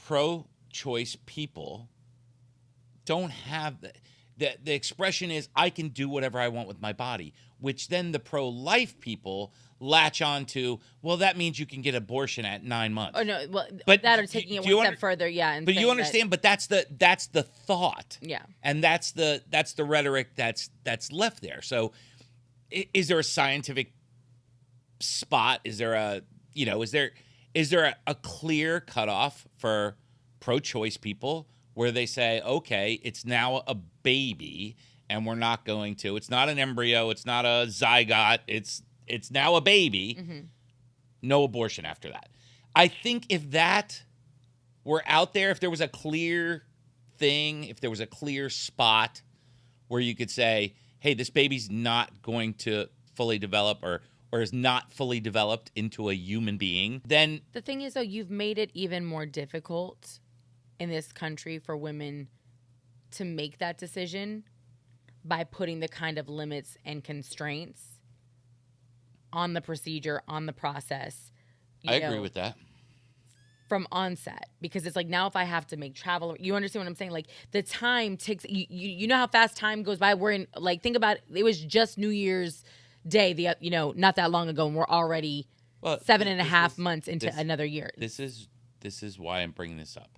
pro-choice people don't have the expression is, I can do whatever I want with my body, which then the pro-life people latch on to, well, that means you can get abortion at 9 months. Oh no, well, but that or taking it one step further, yeah. And but you understand, but that's the thought. Yeah. And that's the rhetoric that's left there. So is there a scientific spot? Is there a a clear cutoff for pro-choice people where they say, okay, it's now a baby and we're not going to, it's not an embryo, it's not a zygote, it's now a baby, no abortion after that. I think if that were out there, if there was a clear thing, if there was a clear spot where you could say, hey, this baby's not going to fully develop or is not fully developed into a human being, then... The thing is, though, you've made it even more difficult in this country for women to make that decision by putting the kind of limits and constraints on the procedure, on the process. I agree with that. From onset, because it's like, now if I have to make travel, you understand what I'm saying? Like, the time takes, you know how fast time goes by. We're in, like, think about it was just New Year's Day, not that long ago, and we're already 7.5 months into another year. This is why I'm bringing this up.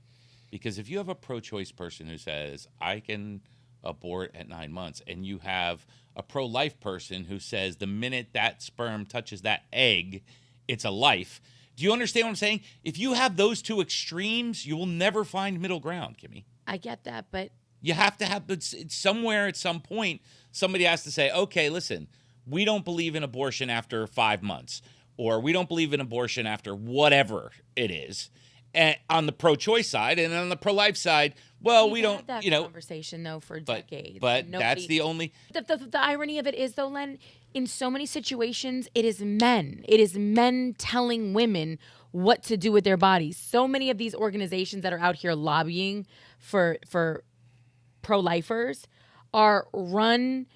Because if you have a pro-choice person who says, I can abort at 9 months, and you have a pro-life person who says the minute that sperm touches that egg, it's a life. Do you understand what I'm saying? If you have those two extremes, you will never find middle ground, Kimmy. I get that, but... You have to have, somewhere at some point, somebody has to say, okay, listen, we don't believe in abortion after 5 months, or we don't believe in abortion after whatever it is. And on the pro-choice side, and on the pro-life side, well, we don't, that conversation though for decades. But that's the only. The irony of it is, though, Len, in so many situations, it is men telling women what to do with their bodies. So many of these organizations that are out here lobbying for pro-lifers are run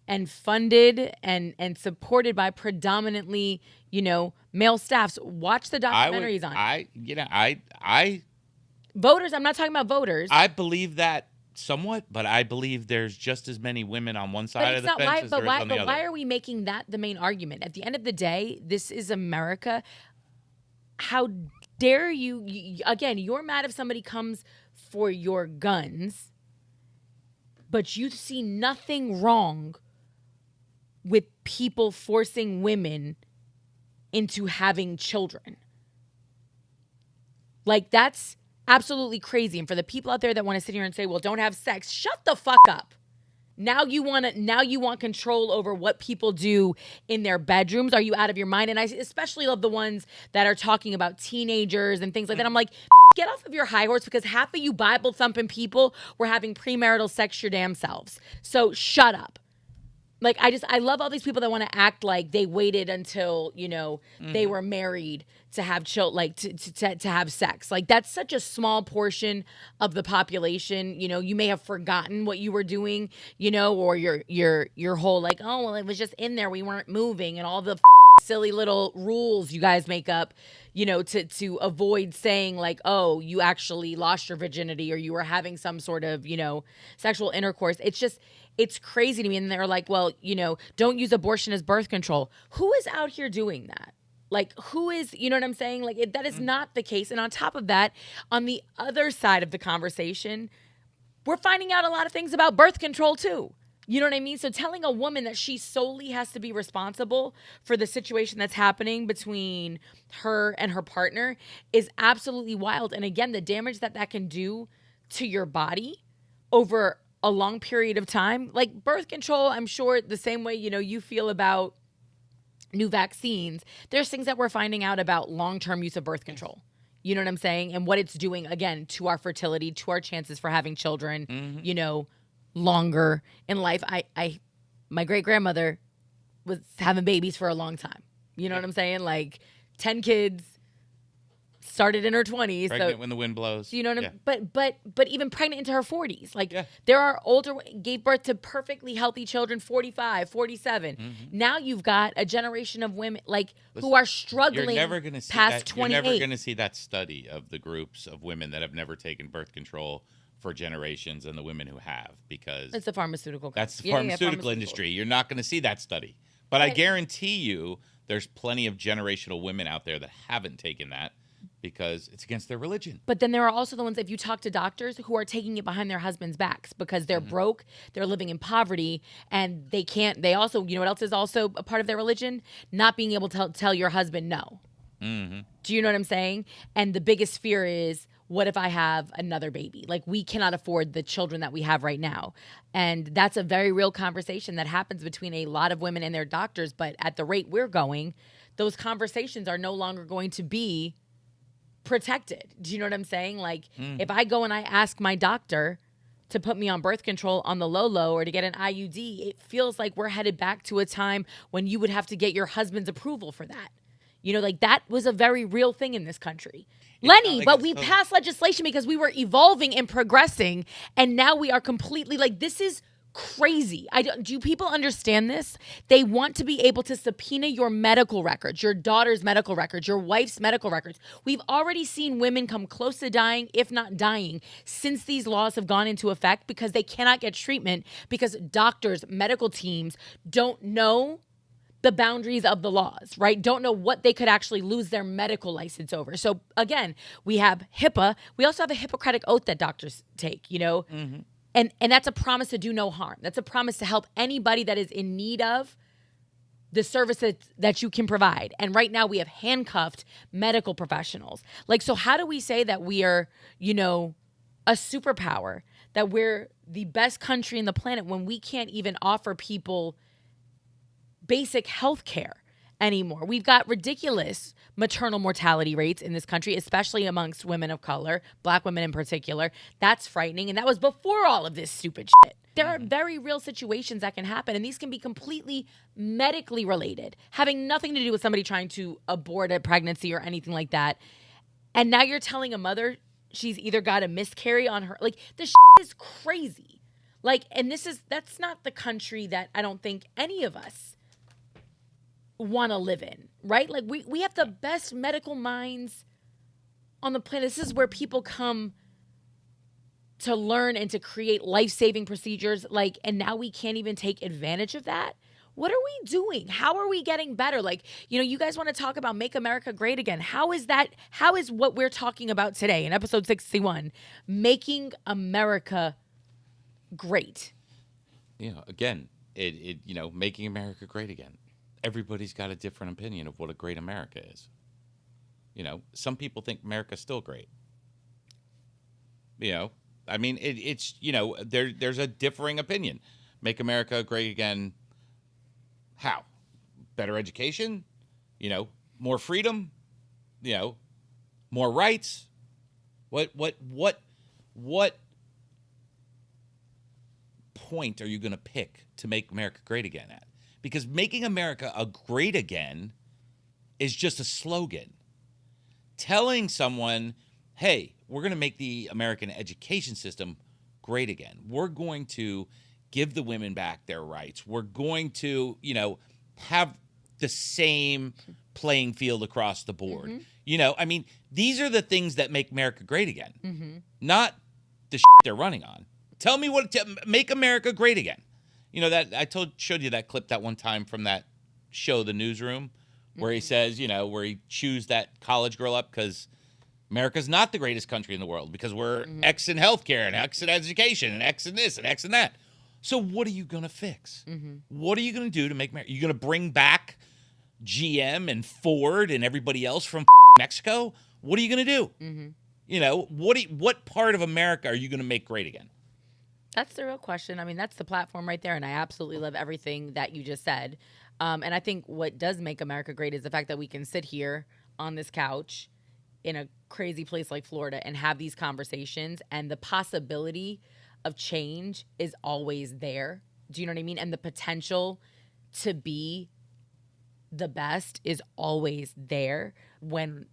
and funded and supported by predominantly, male staffs. Watch the documentaries on it. Voters, I'm not talking about voters. I believe that somewhat, but I believe there's just as many women on one side of the fence as there is on the other. But why are we making that the main argument? At the end of the day, this is America. How dare you again, you're mad if somebody comes for your guns, but you see nothing wrong with people forcing women into having children. Like, that's absolutely crazy. And for the people out there that want to sit here and say, well, don't have sex, shut the fuck up. Now you want control over what people do in their bedrooms. Are you out of your mind? And I especially love the ones that are talking about teenagers and things like that. I'm like, get off of your high horse, because half of you Bible thumping people were having premarital sex your damn selves. So shut up. Like, I love all these people that want to act like they waited until, they were married to have to have sex. Like, that's such a small portion of the population. You may have forgotten what you were doing, or your whole like, oh, well, it was just in there. We weren't moving, and all the silly little rules you guys make up, to avoid saying like, oh, you actually lost your virginity or you were having some sort of, sexual intercourse. It's crazy to me. And they're like, well, don't use abortion as birth control. Who is out here doing that? Like, who is, you know what I'm saying? Like, that is not the case. And on top of that, on the other side of the conversation, we're finding out a lot of things about birth control too. You know what I mean? So telling a woman that she solely has to be responsible for the situation that's happening between her and her partner is absolutely wild. And again, the damage that can do to your body over a long period of time, like birth control, I'm sure the same way, you feel about new vaccines, there's things that we're finding out about long-term use of birth control. You know what I'm saying? And what it's doing, again, to our fertility, to our chances for having children, longer in life. My great-grandmother was having babies for a long time. You know what I'm saying? Like 10 kids, started in her 20s. Pregnant when the wind blows. You know what I'm but even pregnant into her 40s. Like Yeah. there are gave birth to perfectly healthy children 45, 47. Now you've got a generation of women who are struggling You're never gonna see past that. 28. You're never going to see that study of the groups of women that have never taken birth control for generations and the women who have, because It's the pharmaceutical company. that's the pharmaceutical industry. You're not going to see that study. But I guarantee you there's plenty of generational women out there that haven't taken that because it's against their religion. But then there are also the ones, if you talk to doctors, who are taking it behind their husbands' backs because they're broke, they're living in poverty, and they also, you know what else is also a part of their religion? Not being able to tell your husband no. Do you know what I'm saying? And the biggest fear is, what if I have another baby? Like, we cannot afford the children that we have right now. And that's a very real conversation that happens between a lot of women and their doctors. But at the rate we're going, those conversations are no longer going to be protected. Do you know what I'm saying? Like, if I go and I ask my doctor to put me on birth control on the low or to get an IUD, it feels like we're headed back to a time when you would have to get your husband's approval for that. You know, like that was a very real thing in this country. Lenny, but we passed legislation because we were evolving and progressing, and now we are completely this is crazy. Do people understand this? They want to be able to subpoena your medical records, your daughter's medical records, your wife's medical records. We've already seen women come close to dying, if not dying, since these laws have gone into effect because they cannot get treatment because doctors, medical teams don't know the boundaries of the laws, right? Don't know what they could actually lose their medical license over. So again, we have HIPAA. We also have a Hippocratic oath that doctors take, you know? And that's a promise to do no harm. That's a promise to help anybody that is in need of the services that you can provide. And right now we have handcuffed medical professionals. So how do we say that we are, a superpower, that we're the best country in the planet when we can't even offer people basic health care anymore? We've got ridiculous maternal mortality rates in this country, especially amongst women of color, Black women in particular. That's frightening. And that was before all of this stupid shit. There are very real situations that can happen, and these can be completely medically related, having nothing to do with somebody trying to abort a pregnancy or anything like that. And now you're telling a mother she's either got a miscarry on her. The shit is crazy. And that's not the country that I don't think any of us want to live in, right? We have the best medical minds on the planet. This is where people come to learn and to create life-saving procedures, and now we can't even take advantage of that. What are we doing? How are we getting better? You guys want to talk about Make America Great Again. How is what we're talking about today in episode 61 making America great? Again, making America great again. Everybody's got a different opinion of what a great America is. Some people think America's still great. It's there's a differing opinion. Make America great again. How? Better education? More freedom? More rights? What point are you going to pick to make America great again at? Because making America great again is just a slogan. Telling someone, hey, we're going to make the American education system great again. We're going to give the women back their rights. We're going to, have the same playing field across the board. These are the things that make America great again, not the shit they're running on. Tell me what to make America great again. That I showed you that clip that one time from that show, The Newsroom, where he says, where he chews that college girl up because America's not the greatest country in the world because we're X in healthcare and X in education and X in this and X in that. So what are you going to fix? What are you going to do to make America? You're going to bring back GM and Ford and everybody else from Mexico? What are you going to do? What part of America are you going to make great again? That's the real question. That's the platform right there, and I absolutely love everything that you just said. And I think what does make America great is the fact that we can sit here on this couch in a crazy place like Florida and have these conversations, and the possibility of change is always there. Do you know what I mean? And the potential to be the best is always there when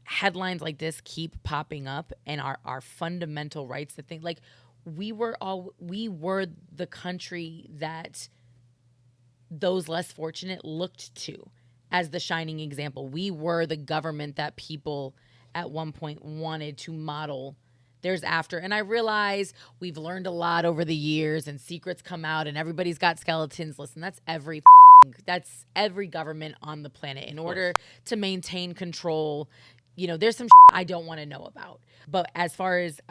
headlines like this keep popping up and our fundamental rights to think, like, we were the country that those less fortunate looked to as the shining example. We were the government that people at one point wanted to model theirs after. And I realize we've learned a lot over the years and secrets come out and everybody's got skeletons. Listen, that's every government on the planet. In order to maintain control, there's some I don't want to know about. But as far as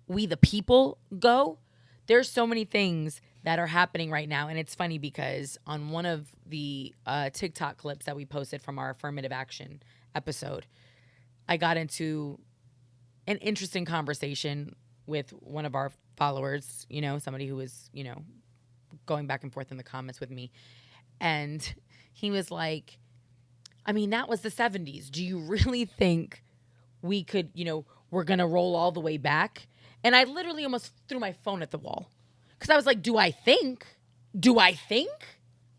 we the people go, there's so many things that are happening right now. And it's funny because on one of the TikTok clips that we posted from our affirmative action episode, I got into an interesting conversation with one of our followers, somebody who was, going back and forth in the comments with me. And he was like, I mean, that was the 70s. Do you really think we could, we're going to roll all the way back? And I literally almost threw my phone at the wall. Because I was like, do I think?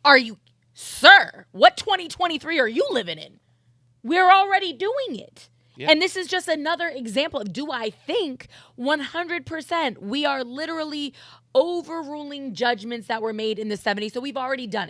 Are you, sir, what 2023 are you living in? We're already doing it. Yeah. And this is just another example of, do I think? 100%. We are literally overruling judgments that were made in the 70s. So we've already done it.